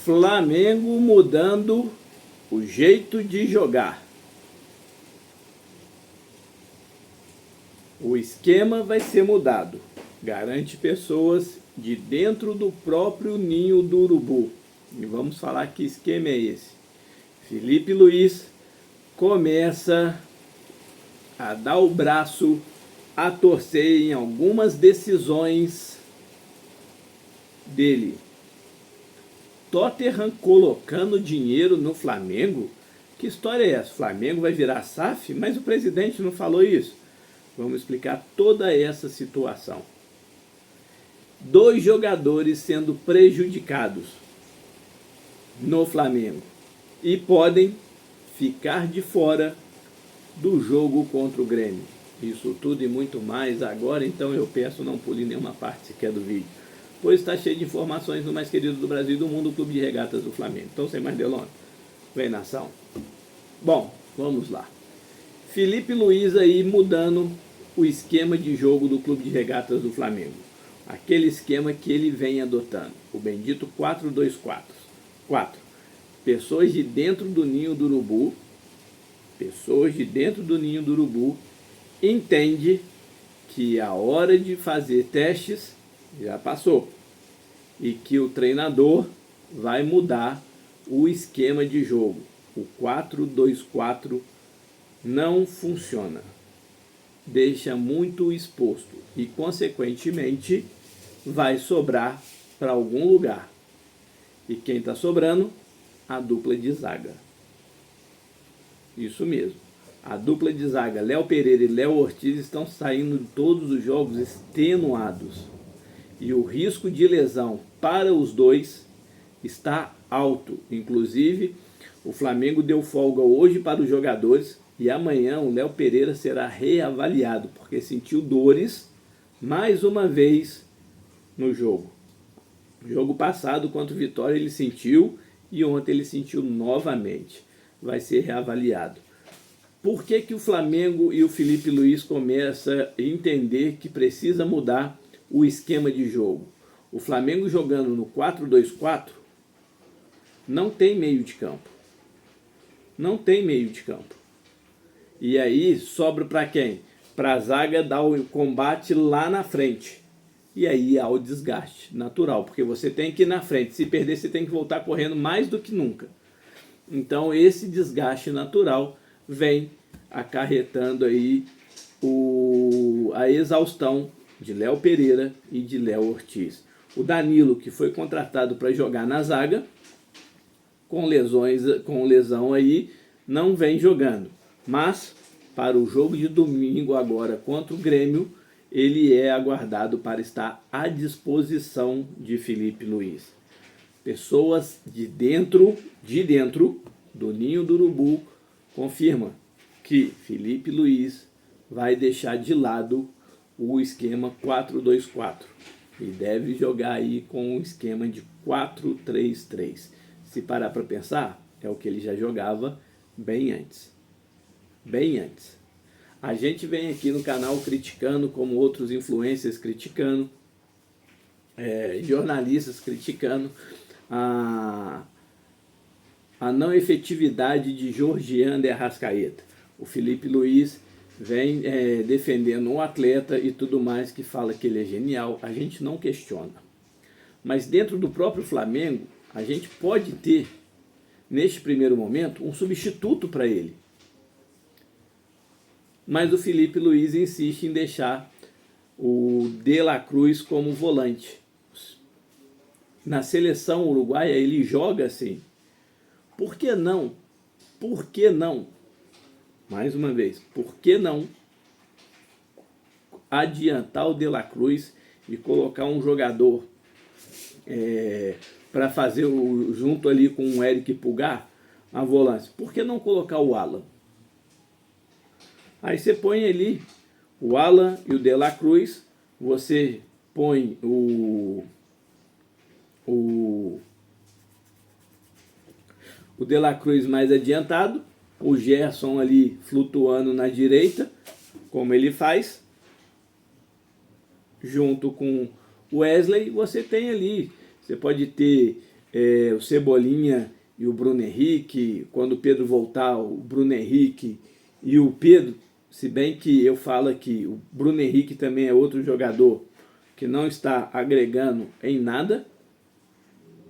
Flamengo mudando o jeito de jogar. O esquema vai ser mudado. Garante pessoas de dentro do próprio ninho do urubu. E vamos falar que esquema é esse. Felipe Luiz começa a dar o braço a torcer em algumas decisões dele. Tottenham colocando dinheiro no Flamengo? Que história é essa? O Flamengo vai virar SAF? Mas o presidente não falou isso. Vamos explicar toda essa situação. 2 jogadores sendo prejudicados no Flamengo e podem ficar de fora do jogo contra o Grêmio. Isso tudo e muito mais agora, então eu peço não pule nenhuma parte sequer do vídeo, pois está cheio de informações do mais querido do Brasil e do mundo, o Clube de Regatas do Flamengo. Então, sem mais delongas, vem nação. Bom, vamos lá. Felipe Luiz aí mudando o esquema de jogo do Clube de Regatas do Flamengo. Aquele esquema que ele vem adotando, o bendito 4-2-4. 4. Pessoas de dentro do ninho do urubu, entende que a hora de fazer testes já passou e que o treinador vai mudar o esquema de jogo. O 4-2-4 não funciona, deixa muito exposto e consequentemente vai sobrar para algum lugar. E quem está sobrando? A dupla de zaga. Isso mesmo. A dupla de zaga, Léo Pereira e Léo Ortiz, estão saindo de todos os jogos extenuados. E o risco de lesão para os dois está alto. Inclusive, o Flamengo deu folga hoje para os jogadores e amanhã o Léo Pereira será reavaliado, porque sentiu dores mais uma vez no jogo. No jogo passado, contra o Vitória, ele sentiu e ontem ele sentiu novamente. Vai ser reavaliado. Por que que o Flamengo e o Felipe Luiz começam a entender que precisa mudar o esquema de jogo? O Flamengo jogando no 4-2-4 não tem meio de campo. Não tem meio de campo. E aí sobra para quem? Para a zaga dar o combate lá na frente. E aí há o desgaste natural, porque você tem que ir na frente. Se perder, você tem que voltar correndo mais do que nunca. Então esse desgaste natural vem acarretando aí a exaustão de Léo Pereira e de Léo Ortiz. O Danilo, que foi contratado para jogar na zaga, com lesão aí, não vem jogando. Mas para o jogo de domingo agora contra o Grêmio, ele é aguardado para estar à disposição de Felipe Luiz. Pessoas de dentro do ninho do urubu confirmam que Felipe Luiz vai deixar de lado o esquema 4-2-4 e deve jogar aí com o esquema de 4-3-3. Se parar para pensar, é o que ele já jogava bem antes. Bem antes. A gente vem aqui no canal criticando, como outros influencers criticando, jornalistas criticando a não efetividade de Georgian de Arrascaeta. O Felipe Luiz vem defendendo um atleta e tudo mais, que fala que ele é genial. A gente não questiona. Mas dentro do próprio Flamengo, a gente pode ter, neste primeiro momento, um substituto para ele. Mas o Felipe Luiz insiste em deixar o De La Cruz como volante. Na seleção uruguaia ele joga assim. Por que não? Por que não? Mais uma vez, por que não adiantar o De La Cruz e colocar um jogador para fazer junto ali com o Eric Pulgar a volância? Por que não colocar o Alan? Aí você põe ali o Alan e o De La Cruz, você põe o De La Cruz mais adiantado, o Gerson ali flutuando na direita, como ele faz, junto com o Wesley. Você tem ali, você pode ter o Cebolinha e o Bruno Henrique, quando o Pedro voltar, o Bruno Henrique e o Pedro, se bem que eu falo que o Bruno Henrique também é outro jogador que não está agregando em nada,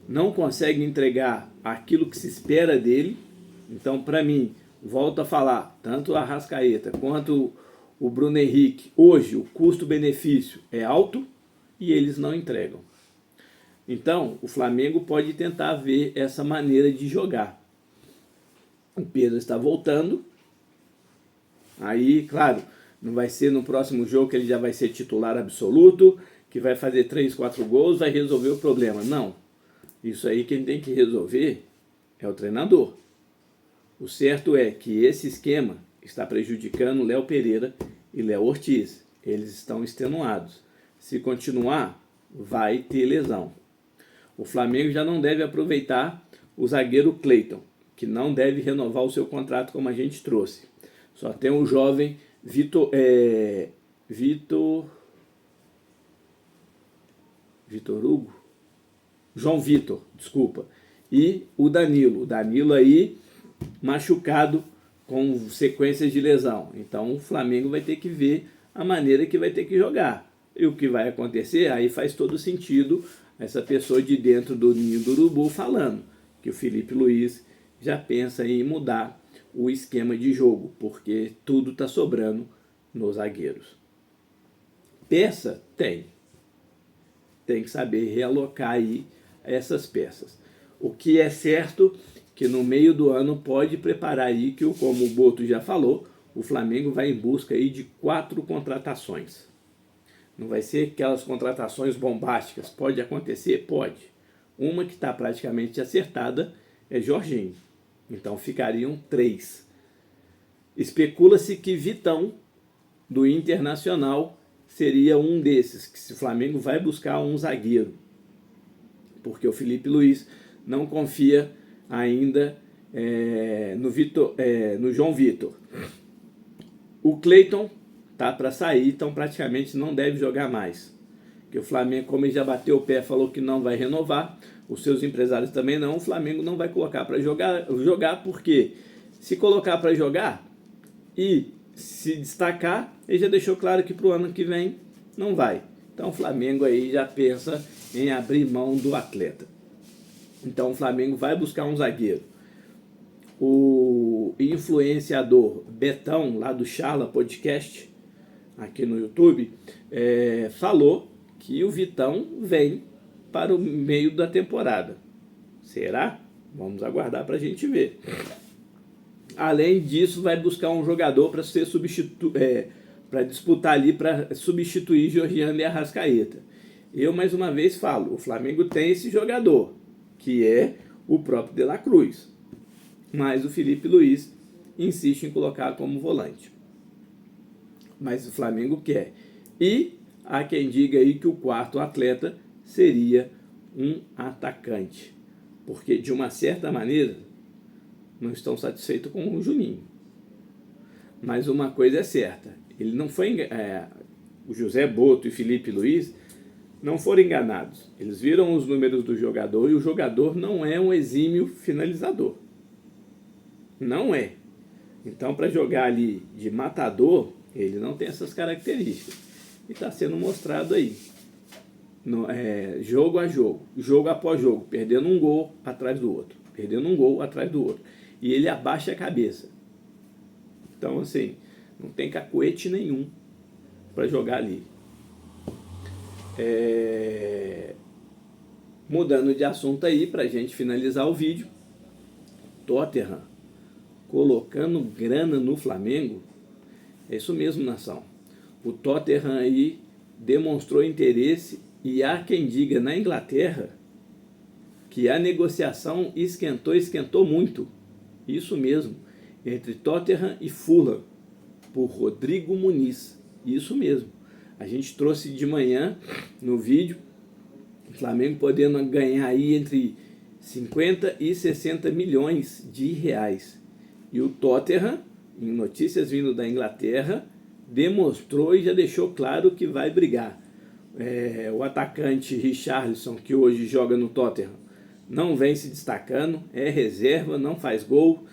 não consegue entregar aquilo que se espera dele. Então, para mim, volto a falar, tanto a Arrascaeta quanto o Bruno Henrique, hoje o custo-benefício é alto e eles não entregam. Então, o Flamengo pode tentar ver essa maneira de jogar. O Pedro está voltando. Aí, claro, não vai ser no próximo jogo que ele já vai ser titular absoluto, que vai fazer 3, 4 gols, vai resolver o problema. Não. Isso aí quem tem que resolver é o treinador. O certo é que esse esquema está prejudicando Léo Pereira e Léo Ortiz. Eles estão extenuados. Se continuar, vai ter lesão. O Flamengo já não deve aproveitar o zagueiro Cleiton, que não deve renovar o seu contrato como a gente trouxe. Só tem o jovem Vitor Hugo? João Vitor, desculpa. E o Danilo. O Danilo aí machucado com sequências de lesão. Então o Flamengo vai ter que ver a maneira que vai ter que jogar. E o que vai acontecer, aí faz todo sentido essa pessoa de dentro do ninho do urubu falando que o Felipe Luiz já pensa em mudar o esquema de jogo, porque tudo está sobrando nos zagueiros. Peça tem. Tem que saber realocar aí essas peças. O que é certo que no meio do ano pode preparar aí que, como o Boto já falou, o Flamengo vai em busca aí de 4 contratações. Não vai ser aquelas contratações bombásticas. Pode acontecer? Pode. Uma que está praticamente acertada é Jorginho. Então ficariam 3. Especula-se que Vitão, do Internacional, seria um desses, que se o Flamengo vai buscar um zagueiro. Porque o Felipe Luiz não confia ainda no João Vitor. O Cleiton tá para sair, então praticamente não deve jogar mais. Que o Flamengo, como ele já bateu o pé, falou que não vai renovar, os seus empresários também não, o Flamengo não vai colocar para jogar, porque se colocar para jogar e se destacar, ele já deixou claro que para o ano que vem não vai. Então o Flamengo aí já pensa em abrir mão do atleta. Então o Flamengo vai buscar um zagueiro. O influenciador Betão, lá do Charla Podcast, aqui no YouTube, falou que o Vitão vem para o meio da temporada. Será? Vamos aguardar para a gente ver. Além disso, vai buscar um jogador para ser para disputar ali, para substituir Georgiano e Arrascaeta. Eu, mais uma vez, falo, o Flamengo tem esse jogador, que é o próprio De La Cruz. Mas o Felipe Luiz insiste em colocar como volante. Mas o Flamengo quer. E há quem diga aí que o quarto atleta seria um atacante. Porque, de uma certa maneira, não estão satisfeitos com o Juninho. Mas uma coisa é certa, ele não foi o José Boto e Felipe Luiz não foram enganados. Eles viram os números do jogador e o jogador não é um exímio finalizador. Não é. Então, para jogar ali de matador, ele não tem essas características. E está sendo mostrado aí. Jogo a jogo, jogo após jogo, perdendo um gol atrás do outro, perdendo um gol atrás do outro. E ele abaixa a cabeça. Então, assim, não tem cacuete nenhum para jogar ali. Mudando de assunto aí, para a gente finalizar o vídeo, Tottenham colocando grana no Flamengo. É isso mesmo, nação. O Tottenham aí demonstrou interesse e há quem diga na Inglaterra que a negociação esquentou muito. Isso mesmo, entre Tottenham e Fulham, por Rodrigo Muniz. Isso mesmo. A gente trouxe de manhã no vídeo, o Flamengo podendo ganhar aí entre 50 e 60 milhões de reais. E o Tottenham, em notícias vindo da Inglaterra, demonstrou e já deixou claro que vai brigar. O atacante Richarlison, que hoje joga no Tottenham, não vem se destacando, é reserva, não faz gol.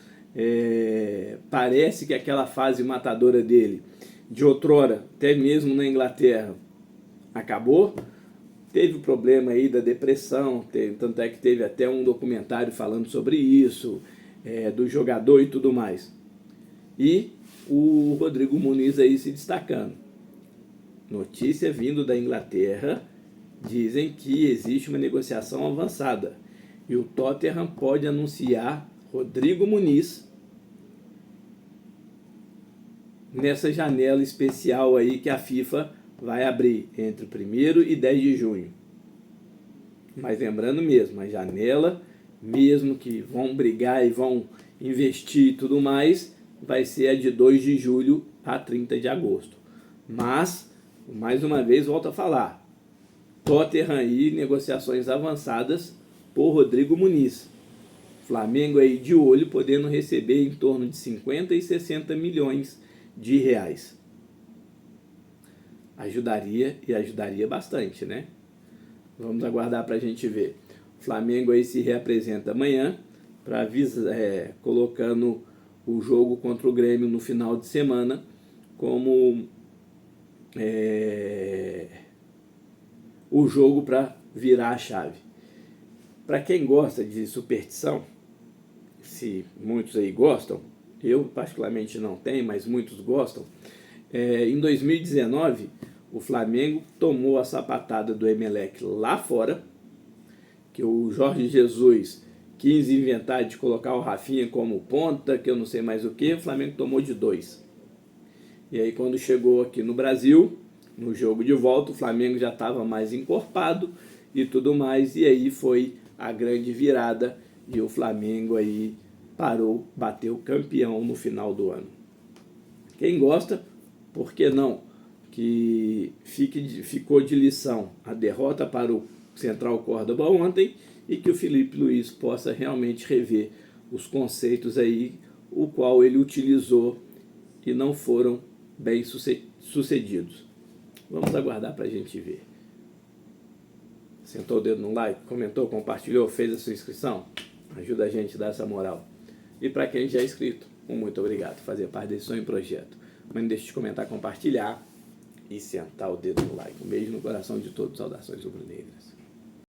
Parece que aquela fase matadora dele, de outrora, até mesmo na Inglaterra, acabou. Teve o problema aí da depressão, tanto é que teve até um documentário falando sobre isso, do jogador e tudo mais. E o Rodrigo Muniz aí se destacando. Notícia vindo da Inglaterra, dizem que existe uma negociação avançada e o Tottenham pode anunciar Rodrigo Muniz nessa janela especial aí que a FIFA vai abrir entre 1º e 10 de junho. Mas lembrando mesmo, a janela, mesmo que vão brigar e vão investir e tudo mais, vai ser a de 2 de julho a 30 de agosto. Mas, mais uma vez, volto a falar, Tottenham aí, negociações avançadas por Rodrigo Muniz. Flamengo aí de olho, podendo receber em torno de 50 e 60 milhões de reais. Ajudaria bastante, né? Vamos aguardar para a gente ver. O Flamengo aí se reapresenta amanhã, colocando o jogo contra o Grêmio no final de semana como o jogo para virar a chave. Para quem gosta de superstição, se muitos aí gostam, eu particularmente não tenho, mas muitos gostam, em 2019 o Flamengo tomou a sapatada do Emelec lá fora, que o Jorge Jesus quis inventar de colocar o Rafinha como ponta, que eu não sei mais o que, o Flamengo tomou de 2. E aí quando chegou aqui no Brasil, no jogo de volta, o Flamengo já estava mais encorpado e tudo mais, e aí foi a grande virada e o Flamengo aí parou, bateu campeão no final do ano. Quem gosta, por que não? Que ficou de lição a derrota para o Central Córdoba ontem e que o Felipe Luiz possa realmente rever os conceitos aí, o qual ele utilizou e não foram bem sucedidos. Vamos aguardar para a gente ver. Sentou o dedo no like, comentou, compartilhou, fez a sua inscrição? Ajuda a gente a dar essa moral. E para quem já é inscrito, muito obrigado por fazer parte desse sonho e projeto. Mas não deixe de comentar, compartilhar e sentar o dedo no like. Um beijo no coração de todos. Saudações rubro-negras.